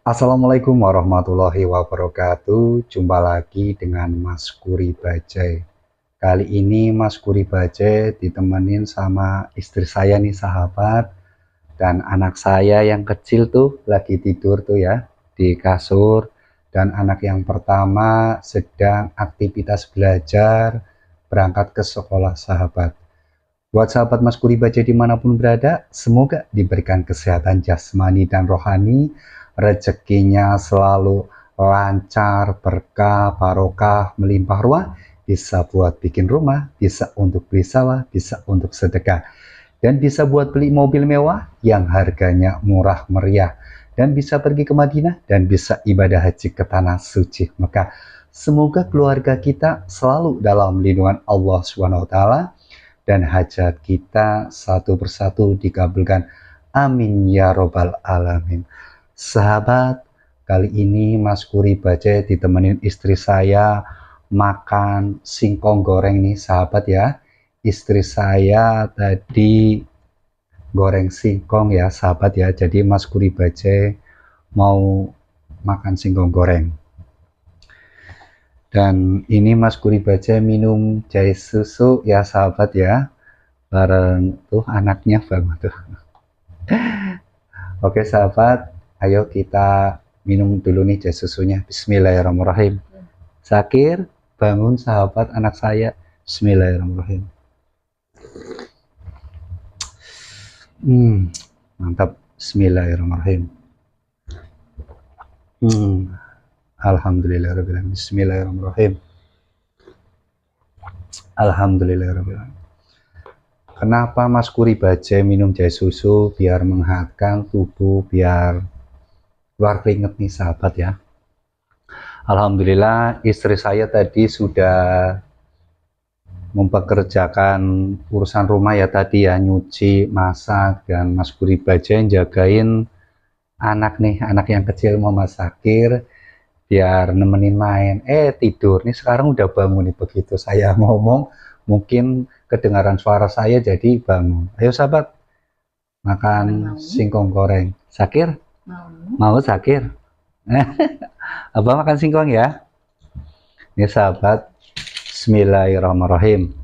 Assalamualaikum warahmatullahi wabarakatuh. Jumpa lagi dengan Mas Kuri Bajai. Kali ini Mas Kuri Bajai ditemenin sama istri saya nih sahabat. Dan anak saya yang kecil tuh lagi tidur tuh ya di kasur. Dan anak yang pertama sedang aktivitas belajar berangkat ke sekolah sahabat. Buat sahabat Mas Kuri Baca dimanapun berada, semoga diberikan kesehatan jasmani dan rohani, rezekinya selalu lancar, berkah, barokah, melimpah ruah, bisa buat bikin rumah, bisa untuk beli sawah, bisa untuk sedekah, dan bisa buat beli mobil mewah yang harganya murah meriah, dan bisa pergi ke Madinah, dan bisa ibadah haji ke tanah suci Mekah. Semoga keluarga kita selalu dalam lindungan Allah SWT dan hajat kita satu persatu dikabulkan. Amin ya robbal alamin. Sahabat, kali ini Mas Kuri Baca ditemenin istri saya makan singkong goreng nih sahabat ya. Istri saya tadi goreng singkong ya sahabat ya. Jadi Mas Kuri Baca mau makan singkong goreng. Dan ini Mas Kuri Baca minum jahe susu ya sahabat ya, bareng tuh anaknya banget tuh. Oke sahabat, ayo kita minum dulu nih jahe susunya. Bismillahirrahmanirrahim. Sakir, bangun sahabat anak saya. Bismillahirrahmanirrahim. Mantap. Bismillahirrahmanirrahim. Alhamdulillahirrahmanirrahim. Bismillahirrahmanirrahim. Alhamdulillahirrahmanirrahim. Kenapa Mas Kuri Baca minum jahe susu? Biar menghangatkan tubuh, biar keluar keringet nih sahabat ya. Alhamdulillah istri saya tadi sudah mempekerjakan urusan rumah ya tadi ya, nyuci, masak, dan Mas Kuri Baca jagain anak nih, anak yang kecil Mama Sakir, biar nemenin main. Tidur nih, sekarang udah bangun nih. Begitu saya ngomong mungkin kedengaran suara saya jadi bangun. Ayo sahabat, makan singkong goreng. Sakir? Mau Sakir? Abang makan singkong ya. Ini sahabat, bismillahirrahmanirrahim.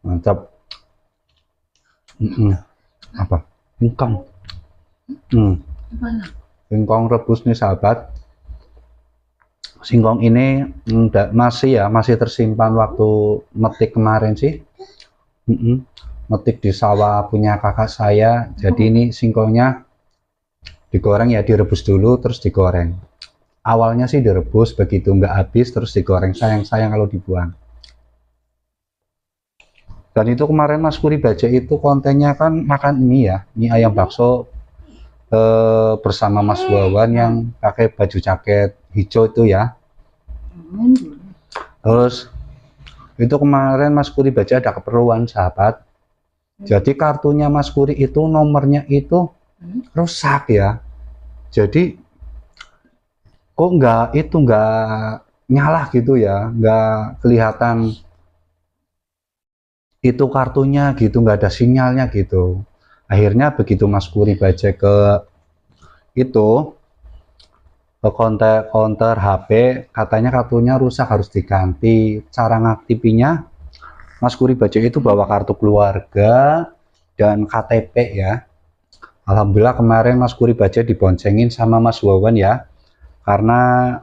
Mantap. Apa? Singkong. Singkong rebus nih sahabat. Singkong ini masih tersimpan waktu metik kemarin sih. Metik di sawah punya kakak saya. Jadi ini singkongnya digoreng ya, direbus dulu terus digoreng. Awalnya sih direbus, begitu nggak habis terus digoreng. Sayang kalau dibuang. Dan itu kemarin Mas Kuri Baca itu kontennya kan makan mie ya, mie ayam bakso bersama Mas Wawan yang pakai baju jaket hijau itu ya. Terus itu kemarin Mas Kuri Baca ada keperluan sahabat. Jadi kartunya Mas Kuri itu nomornya itu rusak ya. Jadi kok nggak nyala gitu ya, nggak kelihatan itu kartunya gitu, nggak ada sinyalnya gitu. Akhirnya begitu Mas Kuri Baca ke counter HP, katanya kartunya rusak harus diganti. Cara ngaktifinya Mas Kuri Baca itu bawa kartu keluarga dan KTP ya. Alhamdulillah kemarin Mas Kuri Baca diboncengin sama Mas Wawan ya, karena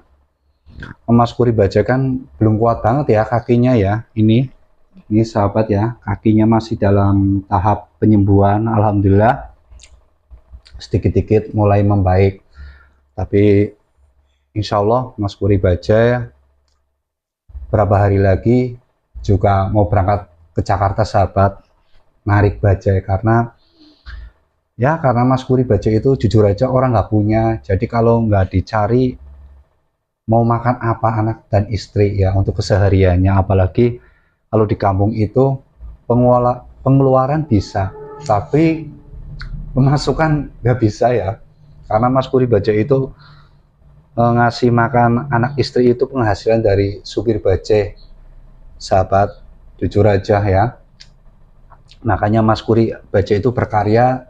Mas Kuri Baca kan belum kuat banget ya kakinya ya. Ini sahabat ya, kakinya masih dalam tahap penyembuhan. Alhamdulillah sedikit-sedikit mulai membaik, tapi insya Allah Mas Kuri Baca berapa hari lagi juga mau berangkat ke Jakarta sahabat, narik bajai. Karena Mas Kuri Baca itu jujur aja orang nggak punya, jadi kalau nggak dicari mau makan apa anak dan istri ya untuk kesehariannya. Apalagi kalau di kampung itu pengeluaran bisa, tapi pemasukan nggak bisa ya, karena Mas Kuri Baca itu ngasih makan anak istri itu penghasilan dari supir bajai sahabat, jujur aja ya. Makanya Mas Kuri Baca itu berkarya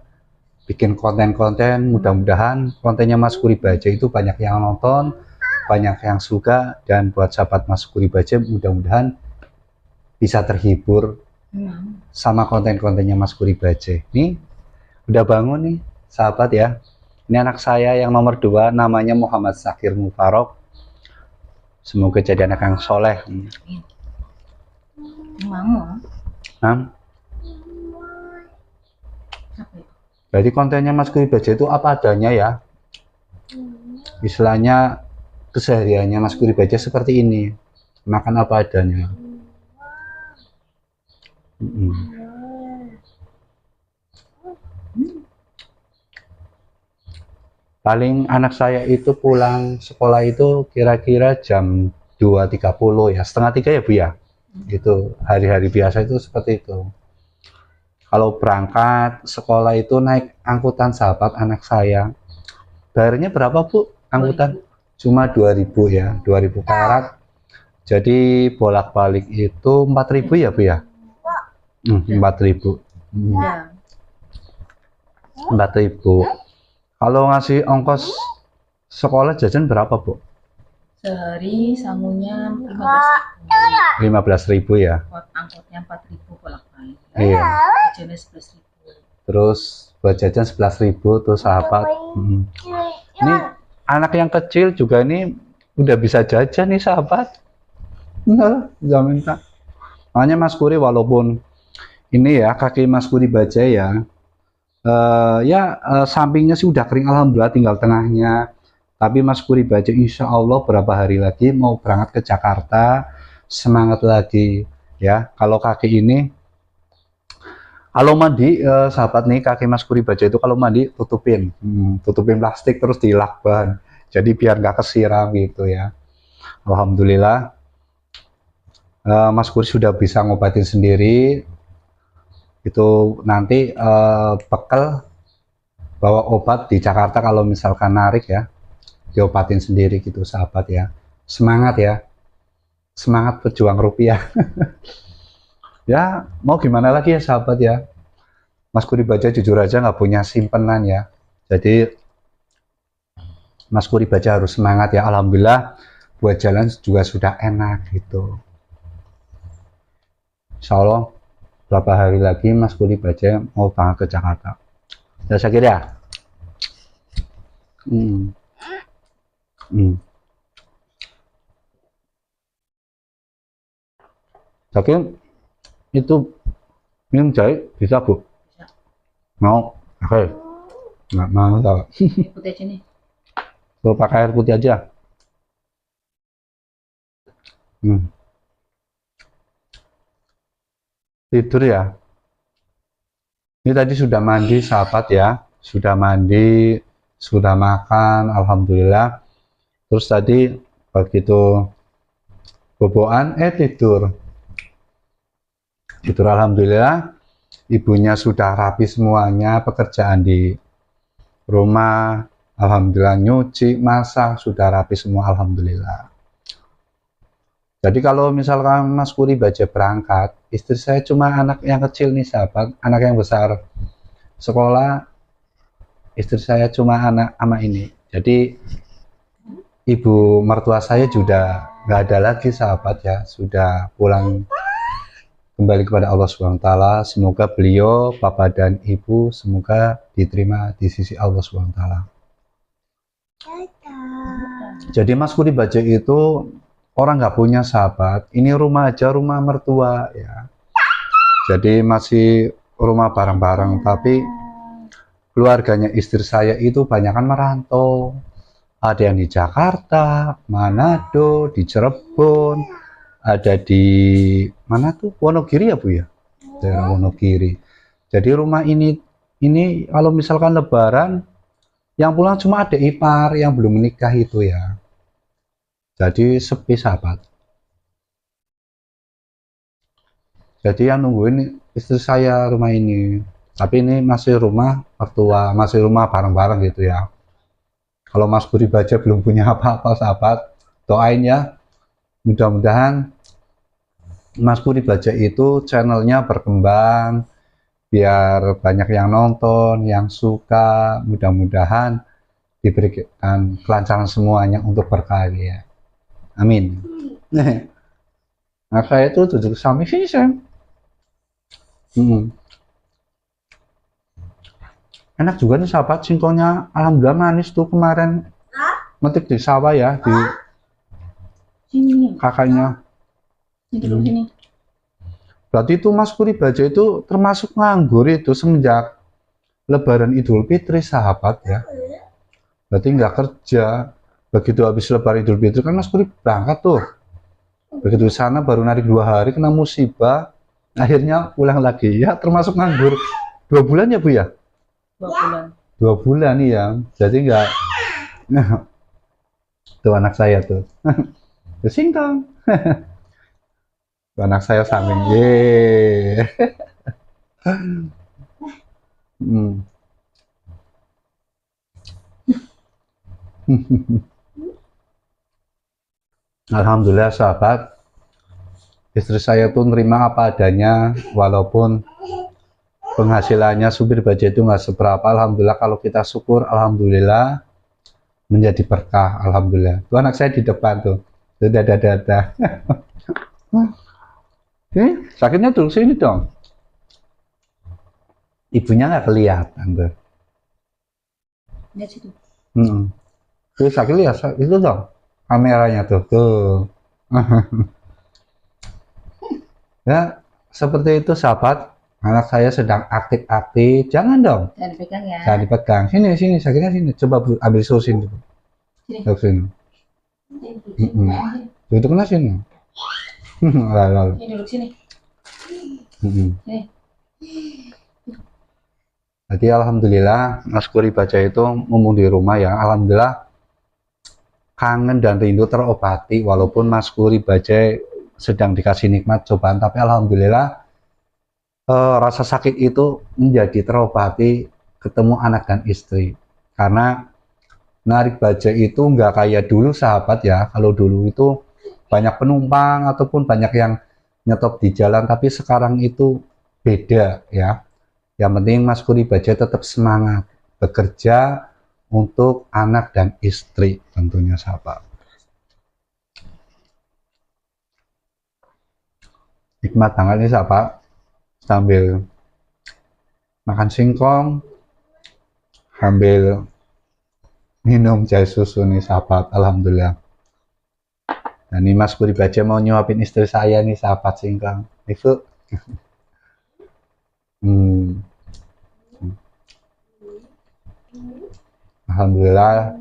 bikin konten-konten, mudah-mudahan kontennya Mas Kuri Baja itu banyak yang nonton, banyak yang suka, dan buat sahabat Mas Kuri Baja mudah-mudahan bisa terhibur sama konten-kontennya Mas Kuri Baja. Nih udah bangun nih sahabat ya. Ini anak saya yang nomor 2 namanya Muhammad Zakir Mufarok. Semoga jadi anak yang soleh. Jadi kontennya Mas Kuri Baja itu apa adanya ya. Istilahnya kesehariannya Mas Kuri Baja seperti ini. Makan apa adanya. Paling anak saya itu pulang sekolah itu kira-kira jam 2.30 ya, setengah 3 ya Bu ya. Itu hari-hari biasa itu seperti itu. Kalau berangkat sekolah itu naik angkutan sahabat anak saya. Bayarnya berapa Bu angkutan? Cuma 2.000 ya, 2.000 perak. Jadi bolak-balik itu 4.000 ya Bu ya. 4.000. 4.000. Kalau ngasih ongkos sekolah jajan berapa Bu? Sehari sangunya 15.000 ya. Angkotnya 4.000 bolak-balik. Iya. Jajannya 11.000. Terus buat jajan 11.000 tuh sahabat. Ini anak yang kecil juga ini udah bisa jajan nih sahabat. Enggak, jangan minta. Makanya Mas Kuri walaupun ini ya kaki Mas Kuri Baja ya. Sampingnya sih udah kering alhamdulillah, tinggal tengahnya. Tapi Mas Kuri Baja insya Allah berapa hari lagi mau berangkat ke Jakarta, semangat lagi ya. Kalau kaki ini kalau mandi sahabat nih, kaki Mas Kuri Baja itu kalau mandi tutupin plastik terus dilakban, jadi biar nggak kesiram gitu ya. Alhamdulillah Mas Kuri sudah bisa ngobatin sendiri. Itu nanti bekal bawa obat di Jakarta kalau misalkan narik ya, diobatin sendiri gitu sahabat ya. Semangat ya, semangat pejuang rupiah. Ya mau gimana lagi ya sahabat ya, Mas Kuri Baja jujur aja nggak punya simpenan ya, jadi Mas Kuri Baja harus semangat ya. Alhamdulillah buat jalan juga sudah enak gitu. Insya Allah berapa hari lagi Mas Kuri Baja mau berangkat ke Jakarta. Ya saya kira ya. Jadi itu minum jahe bisa Bu? Bisa. Mau? Oke. Nggak mau tau. Putih aja nih. Tuh pakai air putih aja. Tidur ya. Ini tadi sudah mandi sahabat ya, sudah mandi, sudah makan, alhamdulillah. Terus tadi begitu boboan tidur alhamdulillah. Ibunya sudah rapi semuanya, pekerjaan di rumah alhamdulillah, nyuci, masak sudah rapi semua alhamdulillah. Jadi kalau misalkan Mas Kuri Baja berangkat, istri saya cuma anak yang kecil nih sahabat, anak yang besar sekolah, istri saya cuma anak sama ini. Jadi ibu mertua saya juga nggak ada lagi sahabat ya, sudah pulang kembali kepada Allah SWT. Semoga beliau, bapak dan ibu, semoga diterima di sisi Allah SWT. Jadi Mas Kuri Baja itu orang nggak punya sahabat, ini rumah aja, rumah mertua ya. Jadi masih rumah bareng-bareng, tapi keluarganya istri saya itu banyakan merantau. Ada yang di Jakarta, Manado, di Cirebon, ada di mana tuh, Wonogiri ya Bu ya, daerah Wonogiri. Jadi rumah ini kalau misalkan Lebaran yang pulang cuma adik ipar yang belum menikah itu ya. Jadi sepi sahabat. Jadi yang nungguin istri saya rumah ini. Tapi ini masih rumah mertua, masih rumah bareng-bareng gitu ya. Kalau Mas Kuri Baja belum punya apa-apa sahabat, doain ya. Mudah-mudahan Mas Kuri Baja itu channelnya berkembang, biar banyak yang nonton, yang suka. Mudah-mudahan diberikan kelancaran semuanya untuk berkarya. Amin. Nah, saya itu duduk samping sini, sayang. Enak juga nih sahabat, singkongnya alhamdulillah manis tuh kemarin metik di sawah ya, di Sini. kakaknya. Sini dulu sini. Berarti itu Mas Puri Baja itu termasuk nganggur itu semenjak Lebaran Idul Fitri sahabat ya. Berarti nggak kerja. Begitu habis Lebaran Idul Fitri kan Mas Puri berangkat tuh. Begitu sana baru narik 2 hari kena musibah. Akhirnya pulang lagi ya, termasuk nganggur 2 bulan ya Bu ya? 2 bulan. 2 bulan ya. Jadi nggak. Tuh anak saya tuh. Singkong. Anak saya samping. Yeay. Alhamdulillah sahabat, istri saya tuh nerima apa adanya, walaupun penghasilannya supir baja itu nggak seberapa. Alhamdulillah kalau kita syukur, alhamdulillah menjadi berkah. Alhamdulillah. Tuh anak saya di depan tuh, dadah. Sakitnya dulu sini dong. Ibunya nggak kelihatan tuh. Lihat situ. Tuh sakit lihat itu dong. Kameranya tuh. Ya, seperti itu sahabat. Anak saya sedang aktif-aktif. Jangan dong. Jangan dipegang ya. Jangan dipegang. Sini, sakitnya sini. Coba Bu, ambil susun dulu. Sini. Duduk kena sini. Lalu. Ini duduk sini. Sini. Jadi alhamdulillah Mas Puri Baja itu mumpung di rumah ya. Alhamdulillah kangen dan rindu terobati, walaupun Mas Puri Baja sedang dikasih nikmat cobaan, tapi alhamdulillah rasa sakit itu menjadi terobati ketemu anak dan istri. Karena narik baja itu nggak kayak dulu sahabat ya. Kalau dulu itu banyak penumpang ataupun banyak yang nyetop di jalan, tapi sekarang itu beda ya. Yang penting Mas Puri Baja tetap semangat bekerja untuk anak dan istri tentunya sahabat. Nikmat banget nih sahabat, sambil makan singkong, sambil minum jahe susu nih sahabat. Alhamdulillah. Dan ini Mas Puri Baja mau nyuapin istri saya nih sahabat singkong. Ibu. Alhamdulillah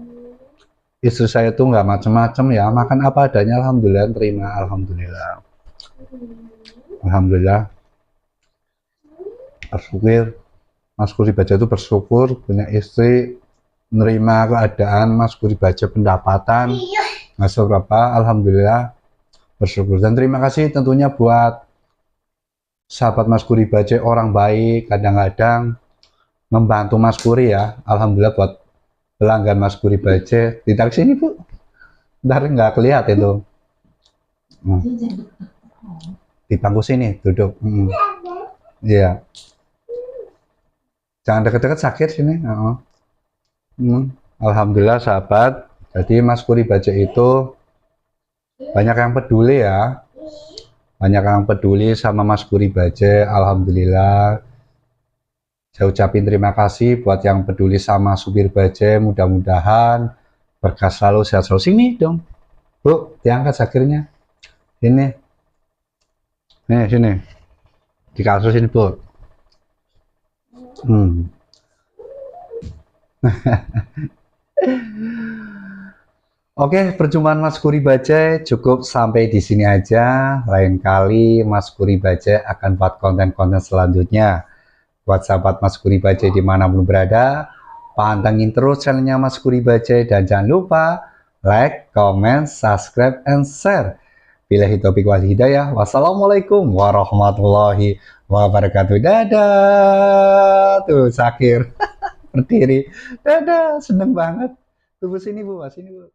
istri saya tuh nggak macem-macem ya, makan apa adanya. Alhamdulillah terima. Alhamdulillah bersyukur. Mas Puri Baja itu bersyukur punya istri, menerima keadaan Mas Puri Baja pendapatan nggak seberapa. Alhamdulillah bersyukur dan terima kasih tentunya buat sahabat Mas Puri Baja, orang baik, kadang-kadang membantu Mas Puri ya. Alhamdulillah buat pelanggan Mas Puri Baja. Ditarik sini Bu, ntar nggak kelihatan itu. Di bangku sini duduk. Iya. Jangan deket-deket sakit sini. Alhamdulillah sahabat. Jadi Mas Puri Baja itu banyak yang peduli ya. Banyak yang peduli sama Mas Puri Baja. Alhamdulillah. Saya ucapin terima kasih buat yang peduli sama supir Baja. Mudah-mudahan berkah selalu, sehat selalu. Sini dong Bu, diangkat sakirnya. Ini. Nih sini. Di kasus ini Bu. Oke, perjumpaan Mas Puri Baja cukup sampai di sini aja. Lain kali Mas Puri Baja akan buat konten-konten selanjutnya. Buat sahabat Mas Puri Baja dimanapun berada, pantengin terus channelnya Mas Puri Baja dan jangan lupa like, comment, subscribe, and share. Billahi taufiq wal hidayah. Wassalamualaikum warahmatullahi wabarakatuh. Dadah. Tuh Sakir berdiri. Dadah, seneng banget. Tunggu sini Bu, sini Bu.